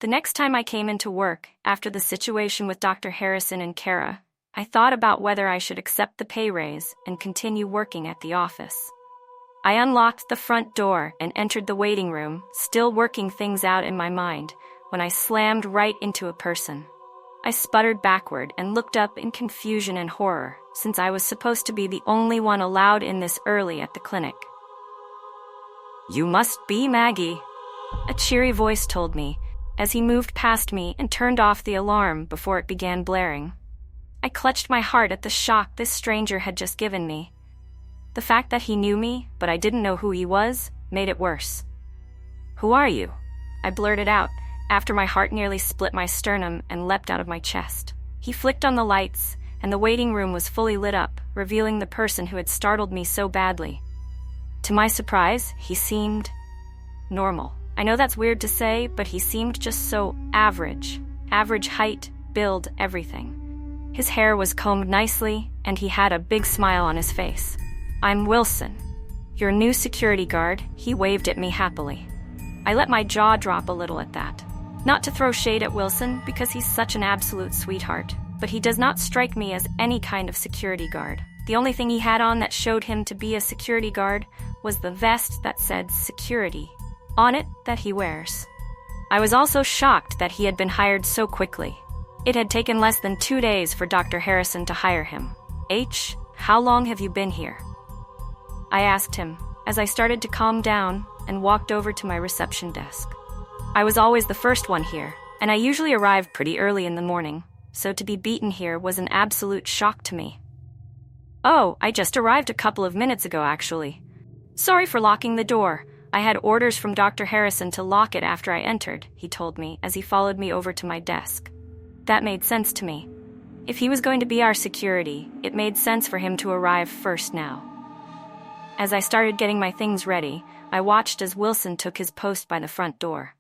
The next time I came into work, after the situation with Dr. Harrison and Kara, I thought about whether I should accept the pay raise and continue working at the office. I unlocked the front door and entered the waiting room, still working things out in my mind, when I slammed right into a person. I sputtered backward and looked up in confusion and horror, since I was supposed to be the only one allowed in this early at the clinic. "You must be Maggie," a cheery voice told me, as he moved past me and turned off the alarm before it began blaring. I clutched my heart at the shock this stranger had just given me. The fact that he knew me, but I didn't know who he was, made it worse. "Who are you?" I blurted out, after my heart nearly split my sternum and leapt out of my chest. He flicked on the lights, and the waiting room was fully lit up, revealing the person who had startled me so badly. To my surprise, he seemed normal. I know that's weird to say, but he seemed just so average. Average height, build, everything. His hair was combed nicely, and he had a big smile on his face. "I'm Wilson, your new security guard," he waved at me happily. I let my jaw drop a little at that. Not to throw shade at Wilson, because he's such an absolute sweetheart, but he does not strike me as any kind of security guard. The only thing he had on that showed him to be a security guard was the vest that said security on it that he wears. I was also shocked that he had been hired so quickly. It had taken less than 2 days for Dr. Harrison to hire him. How long have you been here?" I asked him, as I started to calm down and walked over to my reception desk. I was always the first one here, and I usually arrived pretty early in the morning, so to be beaten here was an absolute shock to me. "Oh, I just arrived a couple of minutes ago, actually. Sorry for locking the door. I had orders from Dr. Harrison to lock it after I entered," he told me as he followed me over to my desk. That made sense to me. If he was going to be our security, it made sense for him to arrive first now. As I started getting my things ready, I watched as Wilson took his post by the front door.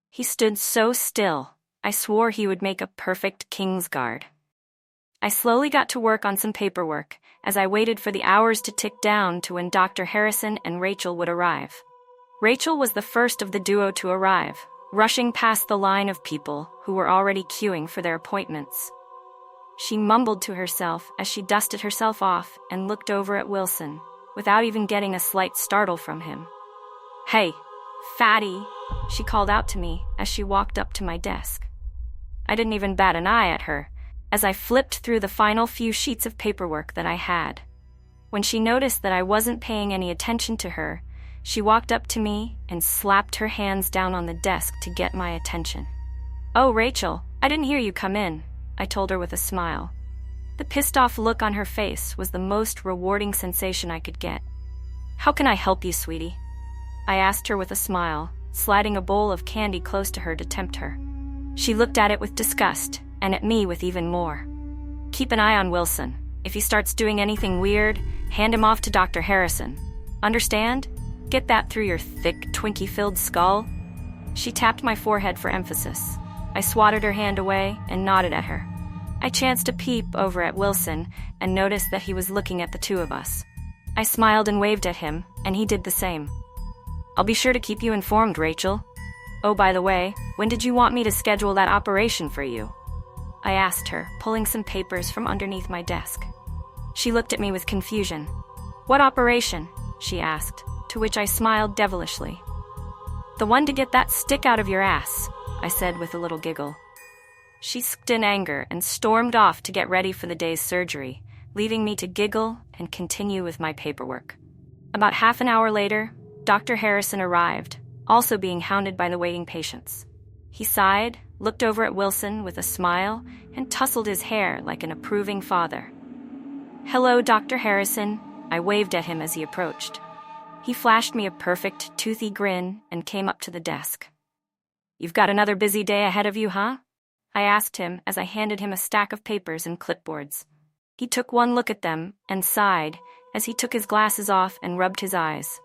He stood so still, I swore he would make a perfect king's guard. I slowly got to work on some paperwork, as I waited for the hours to tick down to when Dr. Harrison and Rachel would arrive. Rachel was the first of the duo to arrive, rushing past the line of people who were already queuing for their appointments. She mumbled to herself as she dusted herself off and looked over at Wilson, without even getting a slight startle from him. "Hey, fatty," she called out to me as she walked up to my desk. I didn't even bat an eye at her, as I flipped through the final few sheets of paperwork that I had. When she noticed that I wasn't paying any attention to her, she walked up to me and slapped her hands down on the desk to get my attention. "Oh, Rachel, I didn't hear you come in," I told her with a smile. The pissed-off look on her face was the most rewarding sensation I could get. "How can I help you, sweetie?" I asked her with a smile, sliding a bowl of candy close to her to tempt her. She looked at it with disgust, and at me with even more. "Keep an eye on Wilson. If he starts doing anything weird, hand him off to Dr. Harrison. Understand? Get that through your thick, Twinkie-filled skull?" She tapped my forehead for emphasis. I swatted her hand away and nodded at her. I chanced a peep over at Wilson and noticed that he was looking at the two of us. I smiled and waved at him, and he did the same. "I'll be sure to keep you informed, Rachel. Oh, by the way, when did you want me to schedule that operation for you?" I asked her, pulling some papers from underneath my desk. She looked at me with confusion. "What operation?" she asked, to which I smiled devilishly. "The one to get that stick out of your ass," I said with a little giggle. She skipped in anger and stormed off to get ready for the day's surgery, leaving me to giggle and continue with my paperwork. About half an hour later, Dr. Harrison arrived, also being hounded by the waiting patients. He sighed, looked over at Wilson with a smile, and tousled his hair like an approving father. "Hello, Dr. Harrison," I waved at him as he approached. He flashed me a perfect, toothy grin and came up to the desk. "You've got another busy day ahead of you, huh?" I asked him as I handed him a stack of papers and clipboards. He took one look at them and sighed as he took his glasses off and rubbed his eyes.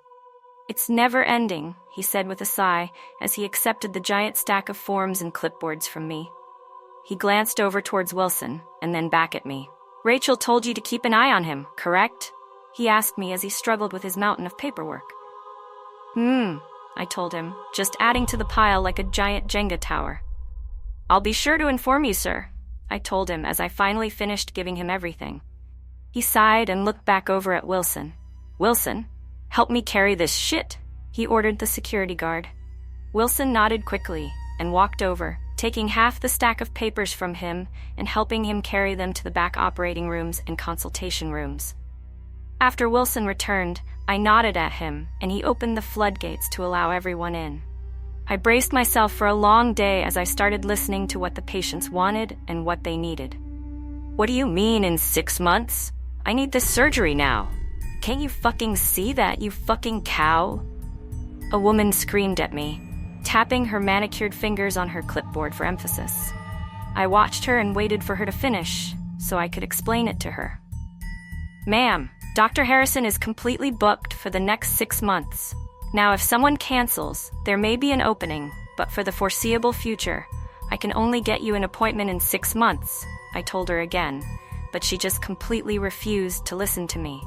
"It's never ending," he said with a sigh as he accepted the giant stack of forms and clipboards from me. He glanced over towards Wilson and then back at me. "Rachel told you to keep an eye on him, correct?" he asked me as he struggled with his mountain of paperwork. I told him, just adding to the pile like a giant Jenga tower. I'll be sure to inform you, sir, I told him as I finally finished giving him everything. He sighed and looked back over at Wilson. Wilson, help me carry this shit, he ordered the security guard. Wilson nodded quickly and walked over, taking half the stack of papers from him and helping him carry them to the back operating rooms and consultation rooms. After Wilson returned, I nodded at him and he opened the floodgates to allow everyone in. I braced myself for a long day as I started listening to what the patients wanted and what they needed. What do you mean in 6 months? I need this surgery now. Can't you fucking see that, you fucking cow? A woman screamed at me, tapping her manicured fingers on her clipboard for emphasis. I watched her and waited for her to finish so I could explain it to her. Ma'am, Dr. Harrison is completely booked for the next 6 months. Now, if someone cancels, there may be an opening, but for the foreseeable future, I can only get you an appointment in 6 months, I told her again, but she just completely refused to listen to me.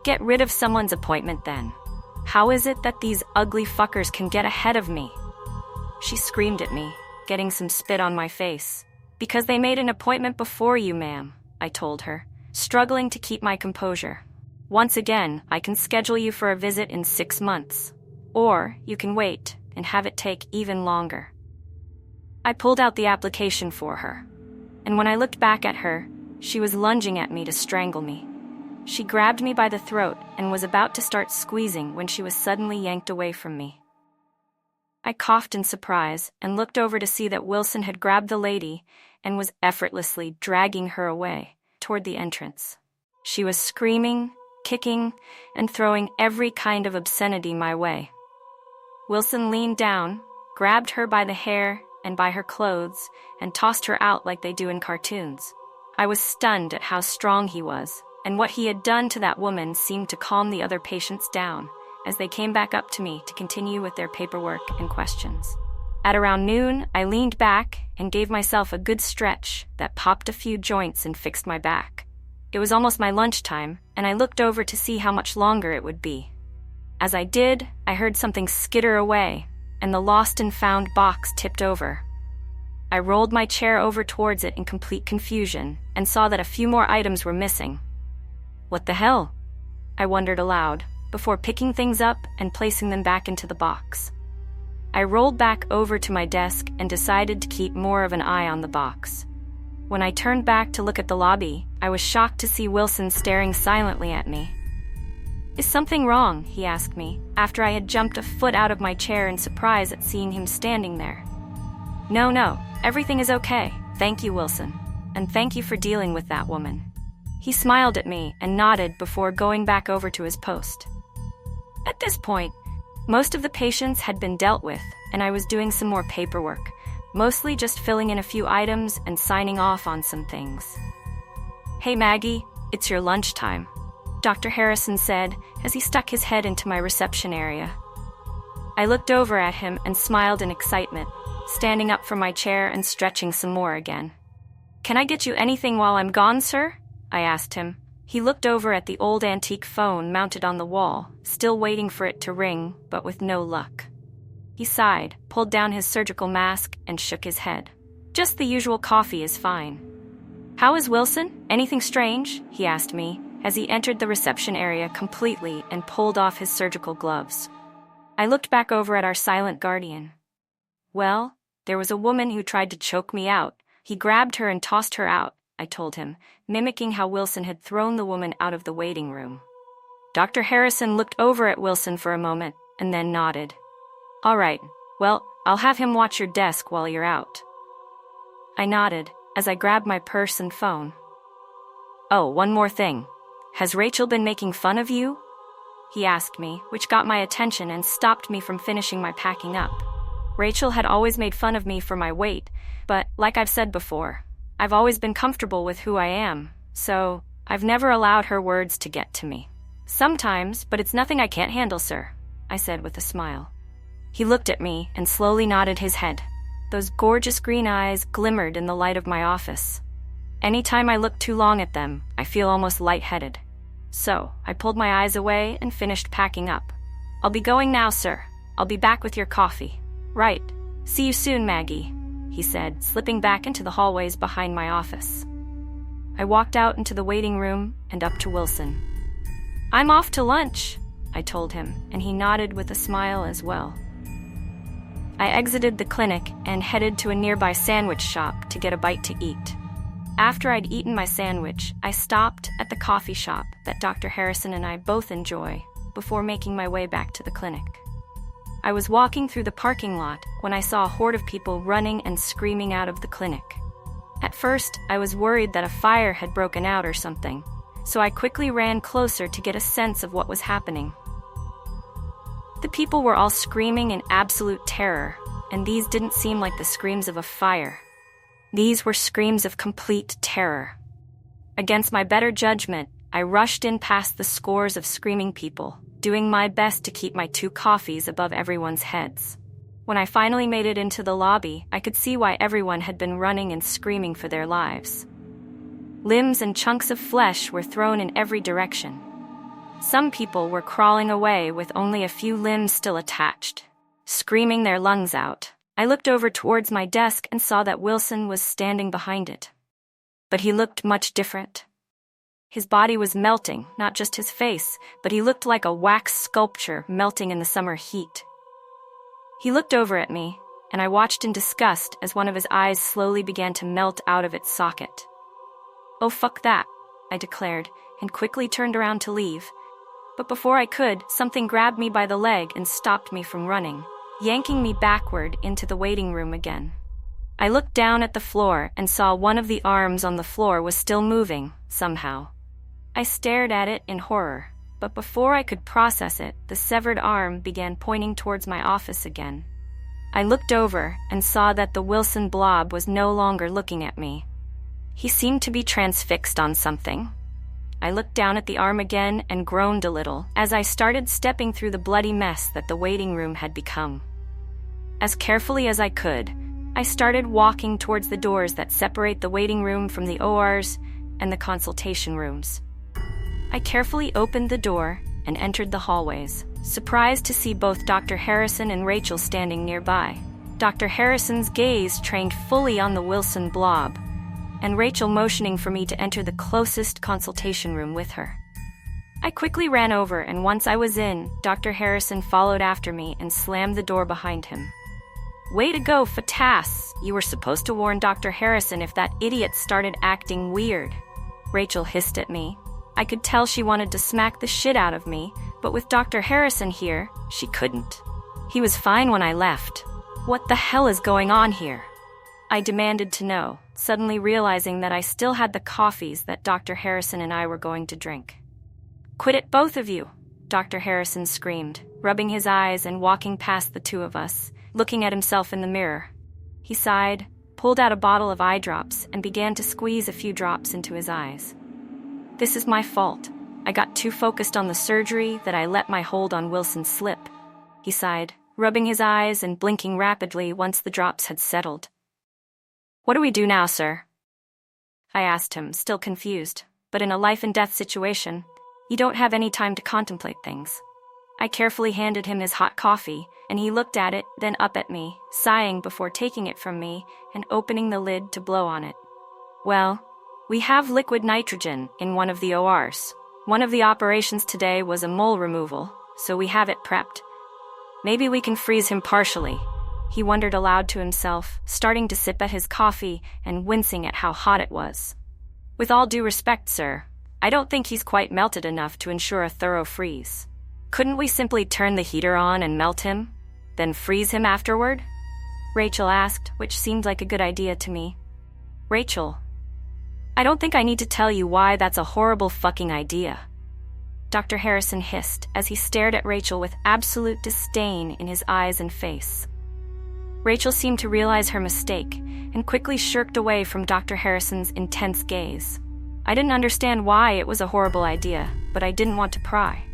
Get rid of someone's appointment then. How is it that these ugly fuckers can get ahead of me? She screamed at me, getting some spit on my face. Because they made an appointment before you, ma'am, I told her, struggling to keep my composure. Once again, I can schedule you for a visit in 6 months. Or you can wait and have it take even longer. I pulled out the application for her, and when I looked back at her, she was lunging at me to strangle me. She grabbed me by the throat and was about to start squeezing when she was suddenly yanked away from me. I coughed in surprise and looked over to see that Wilson had grabbed the lady and was effortlessly dragging her away toward the entrance. She was screaming, kicking, and throwing every kind of obscenity my way. Wilson leaned down, grabbed her by the hair and by her clothes, and tossed her out like they do in cartoons. I was stunned at how strong he was, and what he had done to that woman seemed to calm the other patients down as they came back up to me to continue with their paperwork and questions. At around noon, I leaned back and gave myself a good stretch that popped a few joints and fixed my back. It was almost my lunchtime, and I looked over to see how much longer it would be. As I did, I heard something skitter away, and the lost and found box tipped over. I rolled my chair over towards it in complete confusion and saw that a few more items were missing. What the hell? I wondered aloud, before picking things up and placing them back into the box. I rolled back over to my desk and decided to keep more of an eye on the box. When I turned back to look at the lobby, I was shocked to see Wilson staring silently at me. Is something wrong? He asked me, after I had jumped a foot out of my chair in surprise at seeing him standing there. No, everything is okay. Thank you, Wilson. And thank you for dealing with that woman. He smiled at me and nodded before going back over to his post. At this point, most of the patients had been dealt with, and I was doing some more paperwork, mostly just filling in a few items and signing off on some things. Hey Maggie, it's your lunchtime, Dr. Harrison said as he stuck his head into my reception area. I looked over at him and smiled in excitement, standing up from my chair and stretching some more again. Can I get you anything while I'm gone, sir? I asked him. He looked over at the old antique phone mounted on the wall, still waiting for it to ring, but with no luck. He sighed, pulled down his surgical mask, and shook his head. Just the usual coffee is fine. How is Wilson? Anything strange? He asked me, as he entered the reception area completely and pulled off his surgical gloves. I looked back over at our silent guardian. Well, there was a woman who tried to choke me out. He grabbed her and tossed her out, I told him, mimicking how Wilson had thrown the woman out of the waiting room. Dr. Harrison looked over at Wilson for a moment and then nodded. All right, well, I'll have him watch your desk while you're out. I nodded as I grabbed my purse and phone. Oh, one more thing. Has Rachel been making fun of you? He asked me, which got my attention and stopped me from finishing my packing up. Rachel had always made fun of me for my weight, but like I've said before, I've always been comfortable with who I am, so I've never allowed her words to get to me. Sometimes, but it's nothing I can't handle, sir, I said with a smile. He looked at me and slowly nodded his head. Those gorgeous green eyes glimmered in the light of my office. Anytime I look too long at them, I feel almost lightheaded. So, I pulled my eyes away and finished packing up. I'll be going now, sir. I'll be back with your coffee. Right. See you soon, Maggie. he said, slipping back into the hallways behind my office. I walked out into the waiting room and up to Wilson. "I'm off to lunch," I told him, and he nodded with a smile as well. I exited the clinic and headed to a nearby sandwich shop to get a bite to eat. After I'd eaten my sandwich, I stopped at the coffee shop that Dr. Harrison and I both enjoy before making my way back to the clinic. I was walking through the parking lot when I saw a horde of people running and screaming out of the clinic. At first, I was worried that a fire had broken out or something, so I quickly ran closer to get a sense of what was happening. The people were all screaming in absolute terror, and these didn't seem like the screams of a fire. These were screams of complete terror. Against my better judgment, I rushed in past the scores of screaming people, doing my best to keep my 2 coffees above everyone's heads. When I finally made it into the lobby, I could see why everyone had been running and screaming for their lives. Limbs and chunks of flesh were thrown in every direction. Some people were crawling away with only a few limbs still attached, screaming their lungs out. I looked over towards my desk and saw that Wilson was standing behind it. But he looked much different. His body was melting, not just his face, but he looked like a wax sculpture melting in the summer heat. He looked over at me, and I watched in disgust as one of his eyes slowly began to melt out of its socket. "Oh, fuck that," I declared, and quickly turned around to leave. But before I could, something grabbed me by the leg and stopped me from running, yanking me backward into the waiting room again. I looked down at the floor and saw one of the arms on the floor was still moving, somehow. I stared at it in horror, but before I could process it, the severed arm began pointing towards my office again. I looked over and saw that the Wilson blob was no longer looking at me. He seemed to be transfixed on something. I looked down at the arm again and groaned a little as I started stepping through the bloody mess that the waiting room had become. As carefully as I could, I started walking towards the doors that separate the waiting room from the ORs and the consultation rooms. I carefully opened the door and entered the hallways, surprised to see both Dr. Harrison and Rachel standing nearby. Dr. Harrison's gaze trained fully on the Wilson blob, and Rachel motioning for me to enter the closest consultation room with her. I quickly ran over, and once I was in, Dr. Harrison followed after me and slammed the door behind him. "Way to go, Fatas! You were supposed to warn Dr. Harrison if that idiot started acting weird," Rachel hissed at me. I could tell she wanted to smack the shit out of me, but with Dr. Harrison here, she couldn't. He was fine when I left. What the hell is going on here? I demanded to know, suddenly realizing that I still had the coffees that Dr. Harrison and I were going to drink. "Quit it, both of you," Dr. Harrison screamed, rubbing his eyes and walking past the 2 of us, looking at himself in the mirror. He sighed, pulled out a bottle of eye drops, and began to squeeze a few drops into his eyes. "This is my fault. I got too focused on the surgery that I let my hold on Wilson slip," he sighed, rubbing his eyes and blinking rapidly once the drops had settled. "What do we do now, sir?" I asked him, still confused, but in a life-and-death situation, you don't have any time to contemplate things. I carefully handed him his hot coffee, and he looked at it, then up at me, sighing before taking it from me and opening the lid to blow on it. "Well, we have liquid nitrogen in one of the ORs. One of the operations today was a mole removal, so we have it prepped. Maybe we can freeze him partially," he wondered aloud to himself, starting to sip at his coffee and wincing at how hot it was. "With all due respect, sir, I don't think he's quite melted enough to ensure a thorough freeze. Couldn't we simply turn the heater on and melt him, then freeze him afterward?" Rachel asked, which seemed like a good idea to me. "Rachel, I don't think I need to tell you why that's a horrible fucking idea," Dr. Harrison hissed as he stared at Rachel with absolute disdain in his eyes and face. Rachel seemed to realize her mistake and quickly shirked away from Dr. Harrison's intense gaze. I didn't understand why it was a horrible idea, but I didn't want to pry.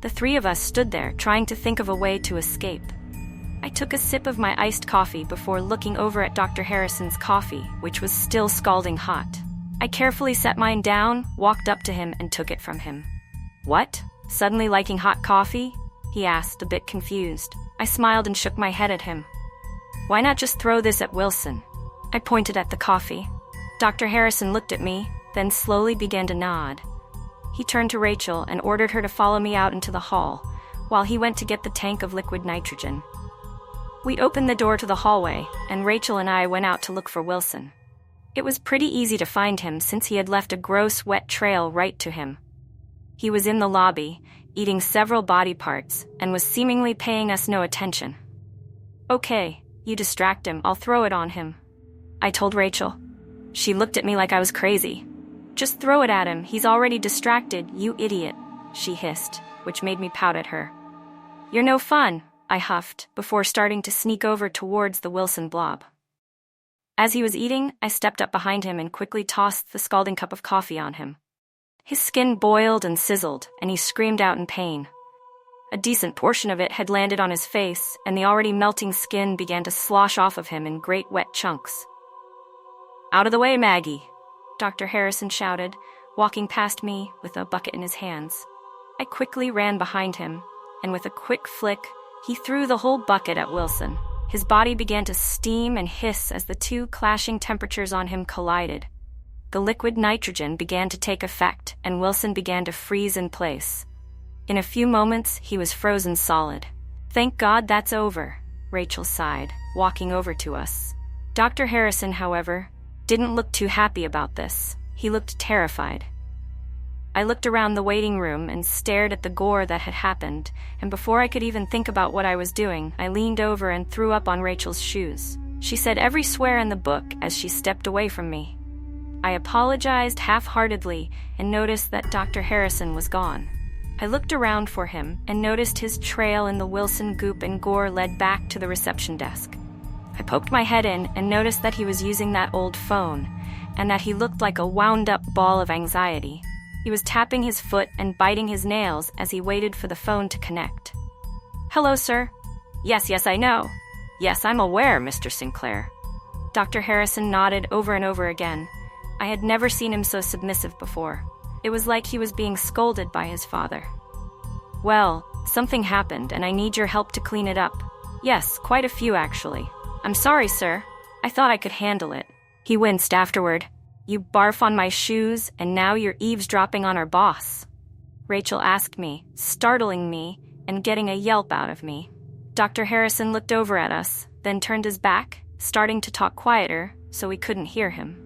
The 3 of us stood there, trying to think of a way to escape. I took a sip of my iced coffee before looking over at Dr. Harrison's coffee, which was still scalding hot. I carefully set mine down, walked up to him, and took it from him. "What? Suddenly liking hot coffee?" he asked, a bit confused. I smiled and shook my head at him. Why not just throw this at Wilson? I pointed at the coffee. Dr. Harrison looked at me, then slowly began to nod. He turned to Rachel and ordered her to follow me out into the hall, while he went to get the tank of liquid nitrogen. We opened the door to the hallway, and Rachel and I went out to look for Wilson. It was pretty easy to find him since he had left a gross, wet trail right to him. He was in the lobby, eating several body parts, and was seemingly paying us no attention. "Okay, you distract him, I'll throw it on him," I told Rachel. She looked at me like I was crazy. "Just throw it at him, he's already distracted, you idiot," she hissed, which made me pout at her. "You're no fun," I huffed, before starting to sneak over towards the Wilson blob. As he was eating, I stepped up behind him and quickly tossed the scalding cup of coffee on him. His skin boiled and sizzled, and he screamed out in pain. A decent portion of it had landed on his face, and the already melting skin began to slosh off of him in great wet chunks. "Out of the way, Maggie," Dr. Harrison shouted, walking past me with a bucket in his hands. I quickly ran behind him, and with a quick flick, he threw the whole bucket at Wilson. His body began to steam and hiss as the two clashing temperatures on him collided. The liquid nitrogen began to take effect, and Wilson began to freeze in place. In a few moments, he was frozen solid. "Thank God that's over," Rachel sighed, walking over to us. Dr. Harrison, however, didn't look too happy about this. He looked terrified. I looked around the waiting room and stared at the gore that had happened, and before I could even think about what I was doing, I leaned over and threw up on Rachel's shoes. She said every swear in the book as she stepped away from me. I apologized half-heartedly and noticed that Dr. Harrison was gone. I looked around for him and noticed his trail in the Wilson goop and gore led back to the reception desk. I poked my head in and noticed that he was using that old phone, and that he looked like a wound-up ball of anxiety. He was tapping his foot and biting his nails as he waited for the phone to connect. "Hello, sir." Yes, I know. Yes, I'm aware, Mr. Sinclair." Dr. Harrison nodded over and over again. I had never seen him so submissive before. It was like he was being scolded by his father. "Well, something happened, and I need your help to clean it up." "Yes, quite a few, actually." "I'm sorry, sir. I thought I could handle it." He winced afterward. "You barf on my shoes, and now you're eavesdropping on our boss," Rachel asked me, startling me and getting a yelp out of me. Dr. Harrison looked over at us, then turned his back, starting to talk quieter so we couldn't hear him.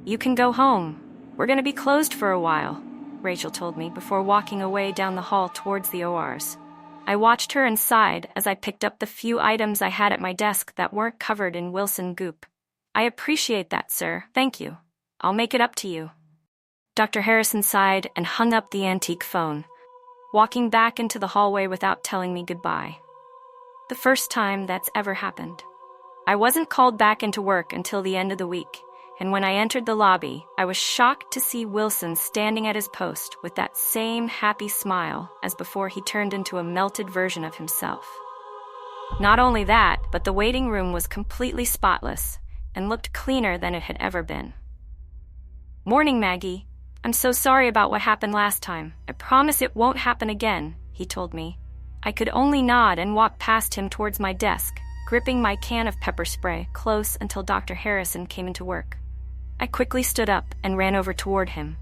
"You can go home. We're going to be closed for a while," Rachel told me before walking away down the hall towards the ORs. I watched her and sighed as I picked up the few items I had at my desk that weren't covered in Wilson goop. "I appreciate that, sir. Thank you. I'll make it up to you." Dr. Harrison sighed and hung up the antique phone, walking back into the hallway without telling me goodbye. The first time that's ever happened. I wasn't called back into work until the end of the week, and when I entered the lobby, I was shocked to see Wilson standing at his post with that same happy smile as before he turned into a melted version of himself. Not only that, but the waiting room was completely spotless and looked cleaner than it had ever been. "Morning, Maggie. I'm so sorry about what happened last time. I promise it won't happen again," he told me. I could only nod and walk past him towards my desk, gripping my can of pepper spray close until Dr. Harrison came into work. I quickly stood up and ran over toward him.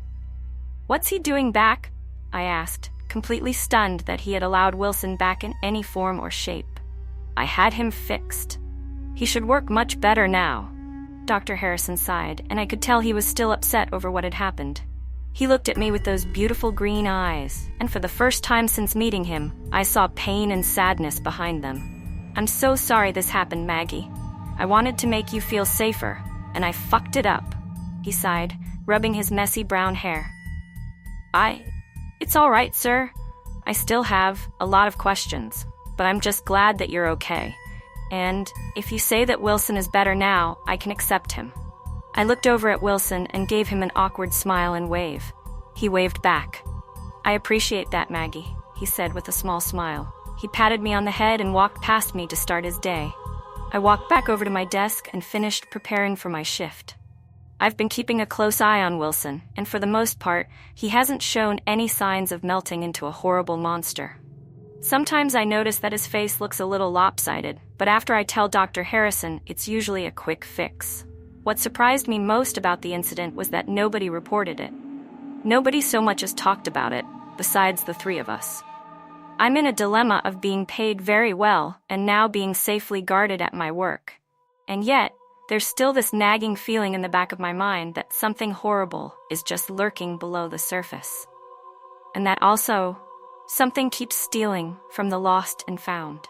"What's he doing back?" I asked, completely stunned that he had allowed Wilson back in any form or shape. "I had him fixed. He should work much better now." Dr. Harrison sighed, and I could tell he was still upset over what had happened. He looked at me with those beautiful green eyes, and for the first time since meeting him, I saw pain and sadness behind them. "I'm so sorry this happened, Maggie. I wanted to make you feel safer, and I fucked it up," he sighed, rubbing his messy brown hair. It's all right, sir. I still have a lot of questions, but I'm just glad that you're okay. And if you say that Wilson is better now, I can accept him." I looked over at Wilson and gave him an awkward smile and wave. He waved back. "I appreciate that, Maggie," he said with a small smile. He patted me on the head and walked past me to start his day. I walked back over to my desk and finished preparing for my shift. I've been keeping a close eye on Wilson, and for the most part, he hasn't shown any signs of melting into a horrible monster. Sometimes I notice that his face looks a little lopsided, but after I tell Dr. Harrison, it's usually a quick fix. What surprised me most about the incident was that nobody reported it. Nobody so much as talked about it, besides the three of us. I'm in a dilemma of being paid very well and now being safely guarded at my work. And yet, there's still this nagging feeling in the back of my mind that something horrible is just lurking below the surface. And that also, something keeps stealing from the lost and found.